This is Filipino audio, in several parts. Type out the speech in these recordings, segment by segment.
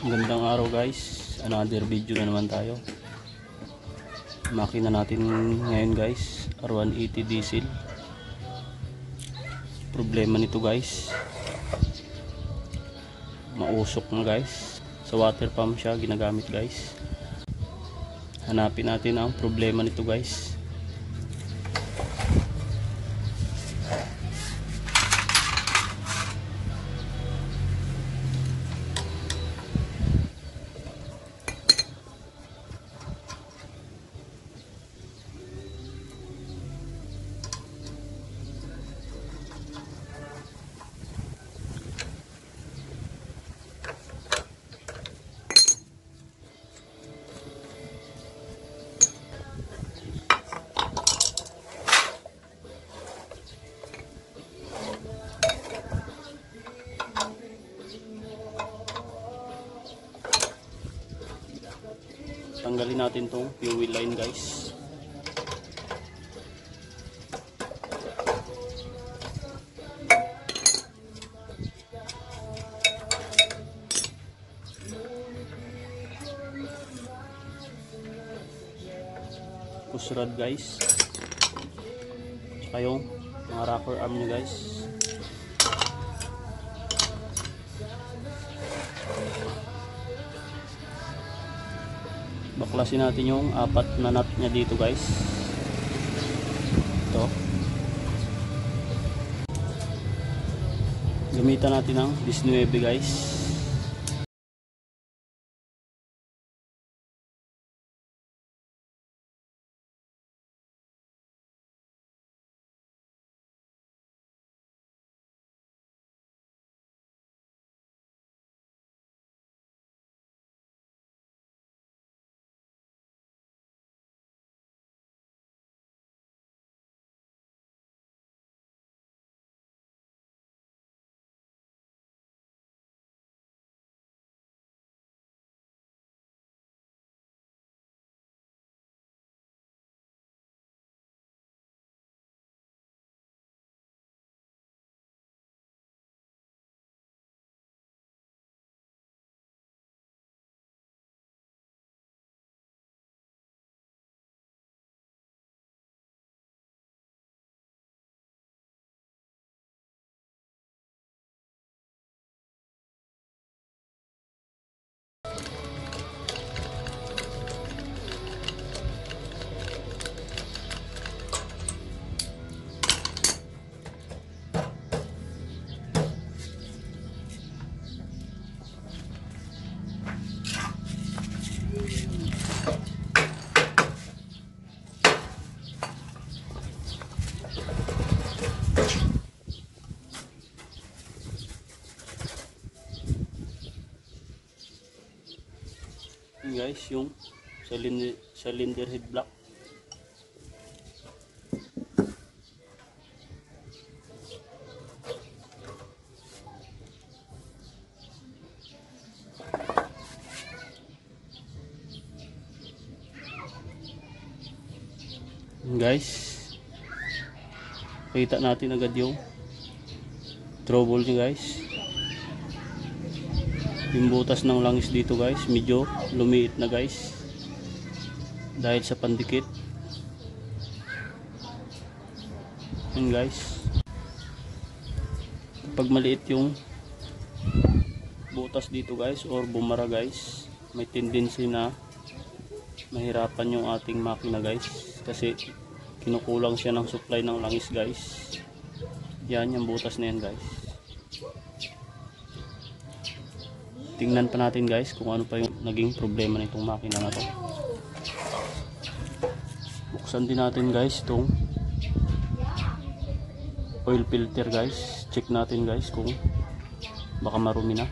Gandang araw guys, another video na naman tayo. Makina natin ngayon guys, R180 diesel. Problema nito guys, mausok na guys. Sa water pump siya ginagamit guys. Hanapin natin ang problema nito guys. Tanggalin natin tong fuel line guys. Push rod guys. Tsaka yung mga rocker arm nyo guys. Baklasin natin yung apat na nut nya dito guys. Ito. Gamitan natin ng 19 guys. Guys, yung cylinder head block. Guys, kita natin agad yung trouble niya guys. Yung butas ng langis dito guys, medyo lumiit na guys dahil sa pandikit. Yun guys, pag maliit yung butas dito guys or bumara guys, may tendency na mahirapan yung ating makina guys, kasi kinukulang siya ng supply ng langis guys. Yan yung butas na yan guys. Tingnan pa natin guys kung ano pa yung naging problema nitong makina na to. Buksan din natin guys itong oil filter guys. Check natin guys kung baka marumi na.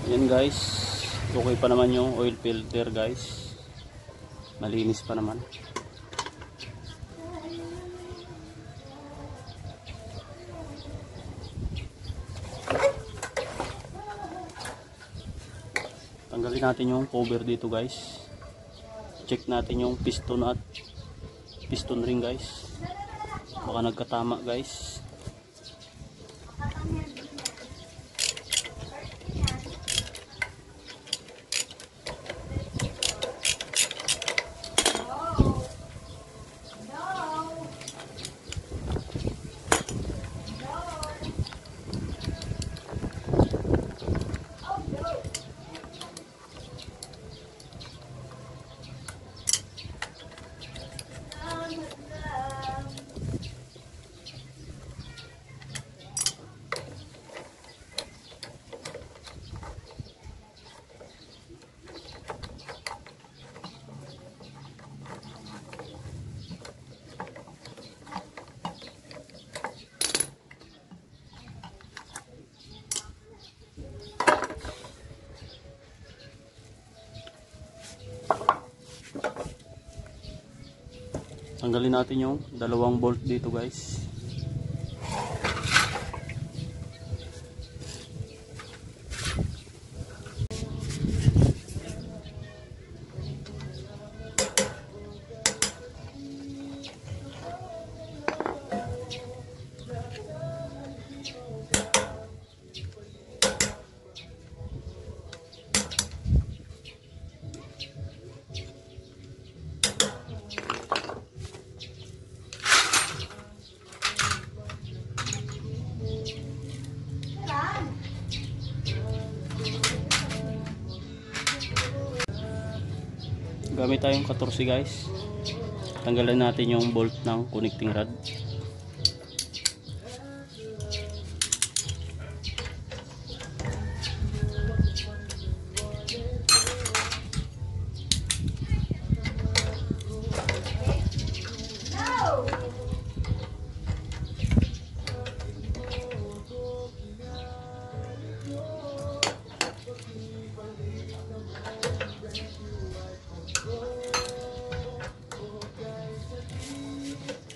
Yan guys, okay pa naman yung oil filter guys, malinis pa naman. Tanggalin natin yung cover dito guys, check natin yung piston at piston ring guys, baka nagkatama guys. Tanggalin natin yung dalawang bolt dito guys. Gamit tayong 14 guys. Tanggalan natin yung bolt ng connecting rod.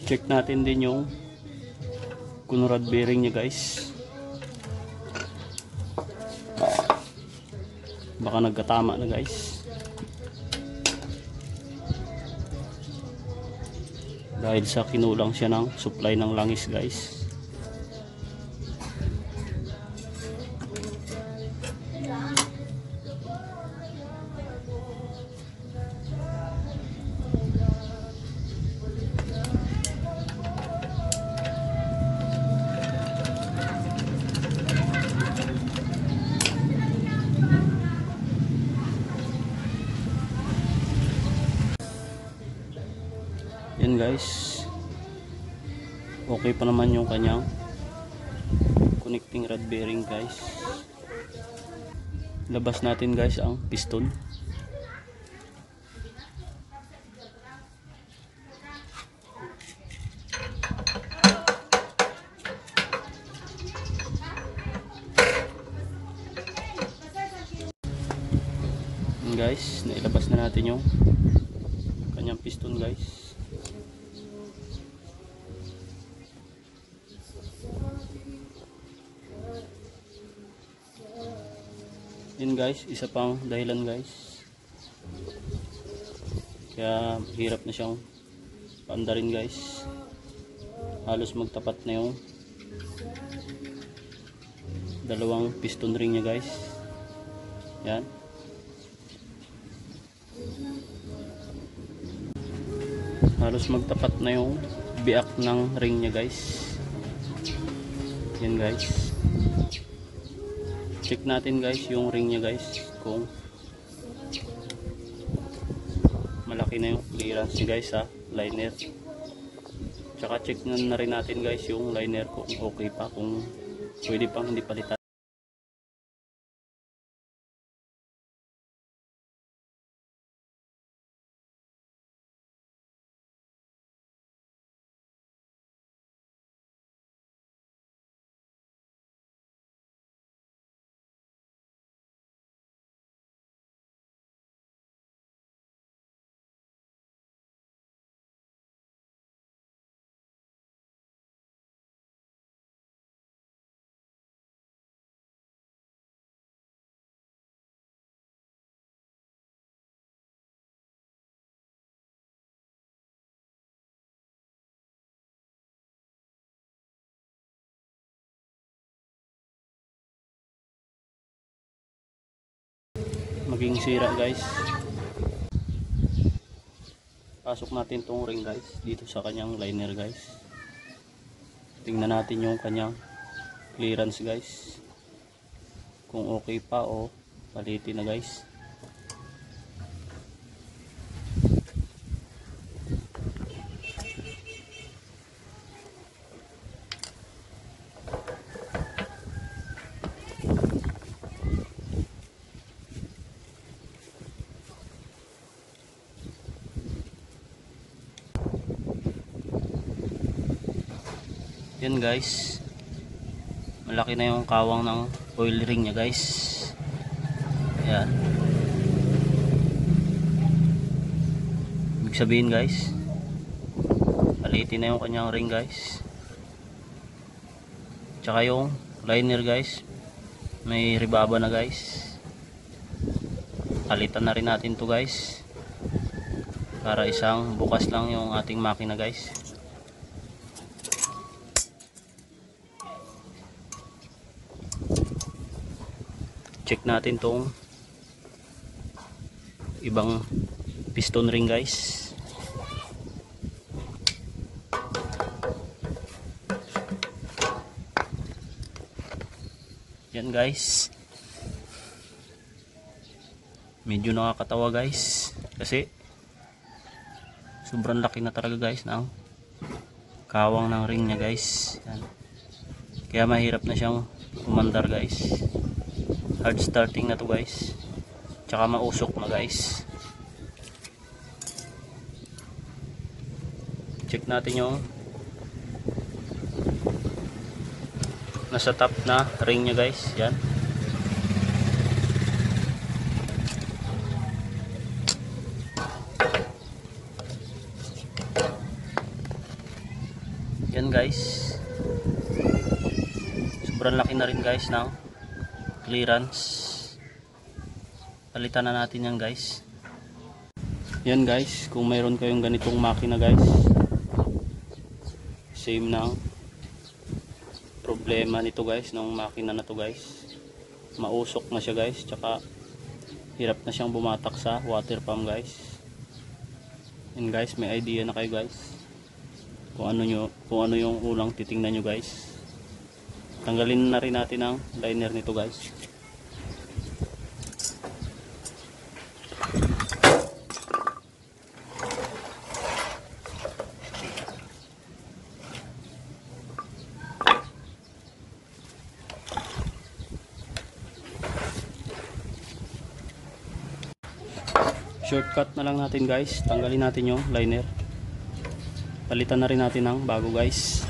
Check natin din yung kunrad bearing nya guys, baka nagkatama na guys, dahil sa kinulang siya ng supply ng langis guys. Yan guys, okay pa naman yung kanyang connecting rod bearing guys. Labas natin guys ang piston. Yan guys, nailabas na natin yung kanyang piston guys. Yun guys, isa pang dahilan guys kaya hirap na siyang paandarin guys, halos magtapat na yung dalawang piston ring nya guys. Yan, halos magtapat na yung biak ng ring nya guys. Yan guys, check natin guys yung ring nya guys kung malaki na yung clearance nya guys sa liner. Tsaka check na rin natin guys yung liner kung okay pa, kung pwede pang hindi palitan. naging sira guys. Pasok natin tong ring guys dito sa kanyang liner guys. Tingnan natin yung kanyang clearance guys, kung okay pa o palitin na guys. Yan guys, malaki na yung kawang ng oil ring nya guys. Yan, ibig sabihin guys, palitin na yung kanyang ring guys. Tsaka yung liner guys, may ribaba na guys. Palitan na rin natin to guys, para isang bukas lang yung ating makina guys. Check natin tong ibang piston ring guys. Yan guys, medyo nakakatawa guys, kasi sobrang laki na talaga guys ng kawang ng ring nya guys. Yan. Kaya mahirap na siyang umandar guys. Hard starting na to guys, tsaka mausok na guys. Check natin yung nasa top na ring nya guys. Yan, yan guys, sobrang laki na rin guys ng clearance. Palitan na natin yan guys. Yan guys, kung mayroon kayong ganitong makina guys, same ng problema nito guys, ng makina na to guys. Mausok na siya guys, tsaka hirap na siyang bumatak sa water pump guys. Yan guys, may idea na kayo guys kung ano yung unang titingnan nyo guys. Tanggalin na rin natin ang liner nito guys. Shortcut na lang natin guys, tanggalin natin yung liner. Palitan na rin natin ng bago guys.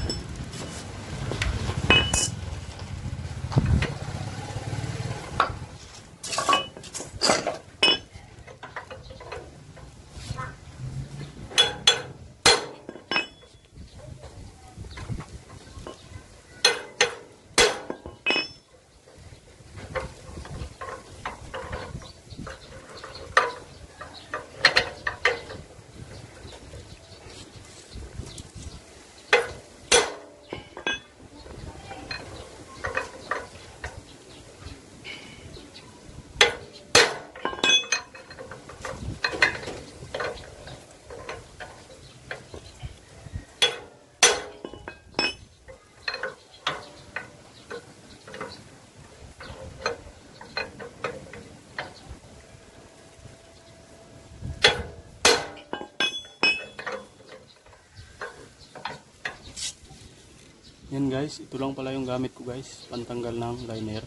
Yan guys, ito lang pala yung gamit ko guys, pantanggal ng liner.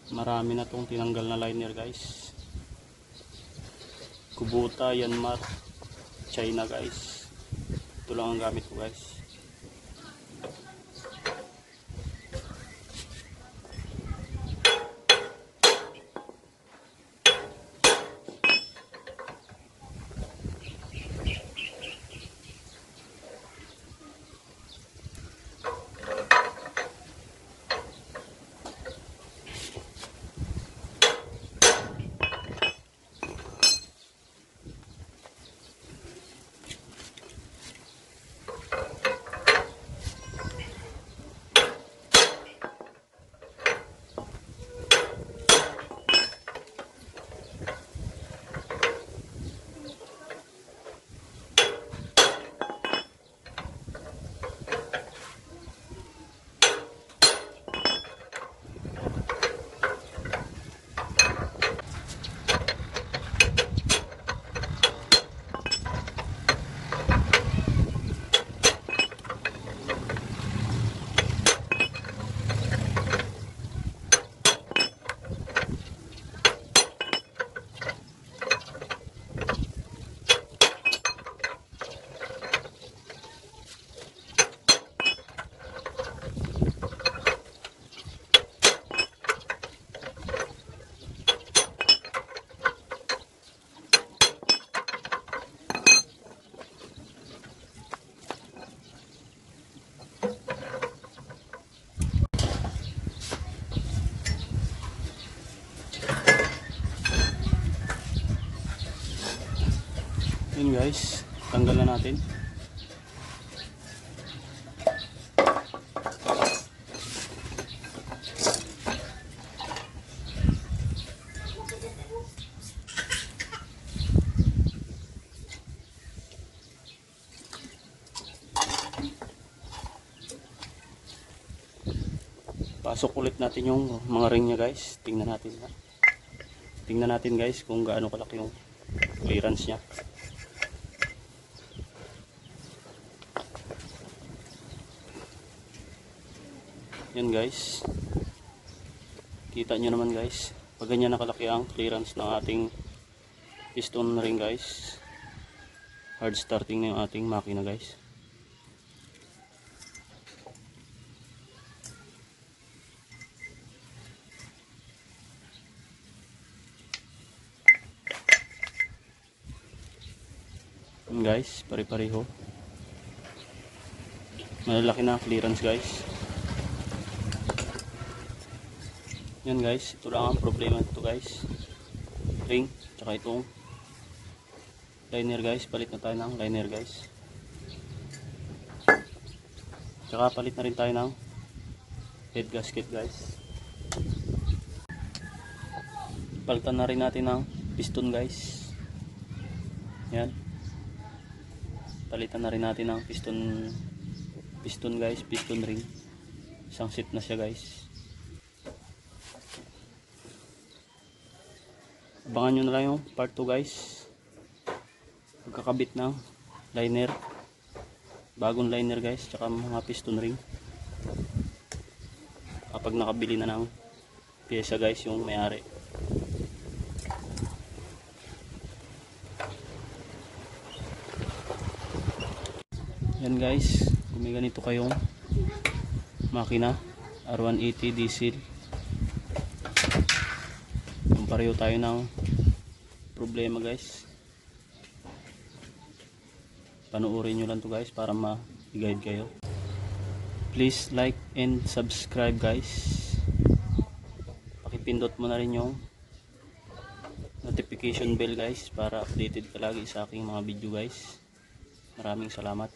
Marami na tong tinanggal na liner guys. Kubota, Yanmar, China guys. Ito lang ang gamit ko guys. Yun guys, tanggal na natin. Pasok ulit natin yung mga ring niya guys. Tingnan natin ha. Tingnan natin guys kung gaano kalaki yung clearance niya. Yan guys. Kita nyo naman guys. Pag ganyan nakalaki ang clearance ng ating piston ring guys. Hard starting na yung ating makina guys. Guys, pare-pareho. Malalaki na clearance guys. Yan guys, ito lang ang problema nito guys. Ring, tsaka itong liner guys. Palit na tayo ng liner guys. Tsaka palit na rin tayo ng head gasket guys. Palitan na rin natin ng piston guys. Yan. Palitan na rin natin ng piston guys, piston ring. Isang set na siya guys. Abangan nyo na lang yung part 2 guys. Pagkakabit ng liner, bagong liner guys, tsaka mga piston ring. Kapag nakabili na ng pyesa guys yung may-ari. Yan guys, kung may ganito kayong makina R180 diesel, kung pareho tayo ng problema guys, panuorin nyo lang to guys para ma-guide kayo. Please like and subscribe guys. Pakipindot mo na rin yung notification bell guys para updated ka lagi sa aking mga video guys. Maraming salamat.